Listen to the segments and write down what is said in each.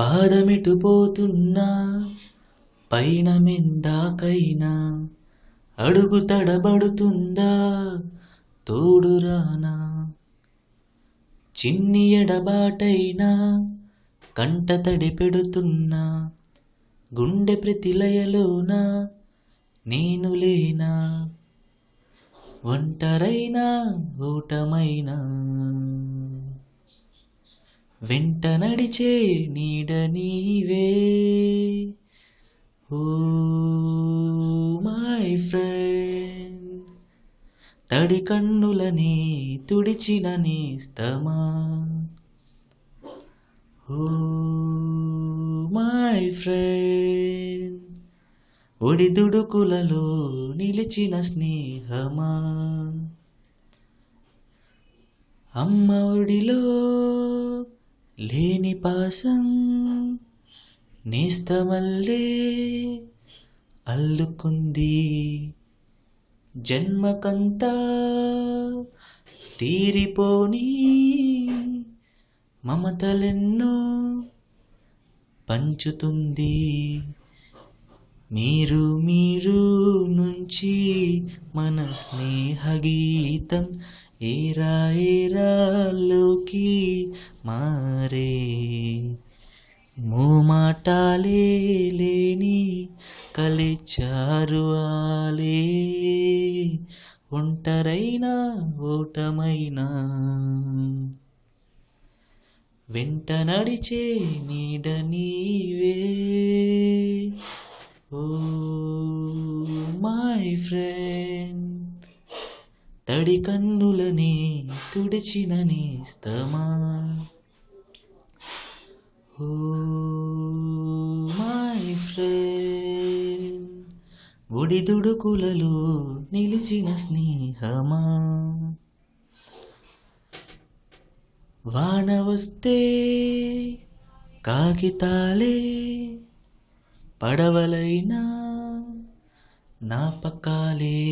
పాదమెటు పోతున్నా పైన మెందాకైనా అడుగు తడబడుతుందా తోడురానా చిన్ని ఎడబాటైనా కంట తడి పెడుతున్నా గుండె ప్రతిలయలోన నేను లేనా ఒంటరైనా ఓటమైనా వెంట నడిచే నీడ నీవే ఓ మై ఫ్రెండ్ తడి కన్నులని తుడిచిన నేస్తమా ఓ మై ఫ్రెండ్ ఒడిదుడుకులలో నిలిచిన స్నేహమా అమ్మ ఒడిలో లేని పాసం నేస్తమల్లే అల్లుకుంది జన్మకంతా తీరిపోని మమతలెన్నో పంచుతుంది మీరు నుంచి మన స్నేహ గీతం ఏరా ఏరాల్లోకి మారే మోమాటాలే లేని కలిచారు ఆలే ఒంటరైనా ఓటమైనా వెంట నడిచే నీడ నీవే ఓ మై ఫ్రెండ్ తడి కన్నులని తుడిచిన నేస్తమా ఓ మై ఫ్రెండ్ ఒడిదుడుకులలో నిలిచిన స్నేహమా వాన వస్తే కాగితాలే పడవలైనా నాపకాలే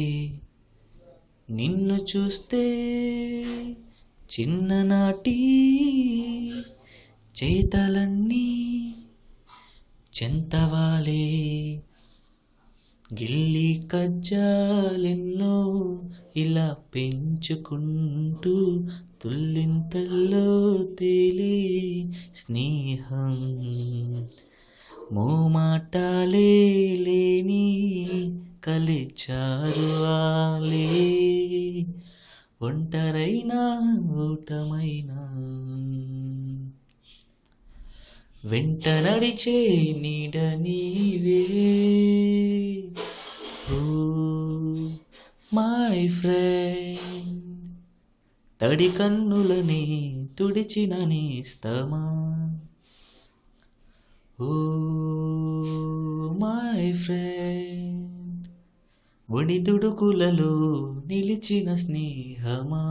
నిన్ను చూస్తే చిన్ననాటి చేతలన్నీ చెంతవాలే గిల్లి కజ్జాలెన్నో ఇలా పెంచుకుంటూ తుల్లింతల్లో తేలి స్నేహం మోమాటాలే లేని కలిచారు ఆలే ఒంటరైనా ఓటమైనా వెంట నడిచే నీడ నీవే ఓ మై ఫ్రెండ్ తడి కన్నులని తుడిచిన నేస్తమా ఓ మై ఫ్రెండ్ ఒడిదుడుకులలో నిలిచిన స్నేహమా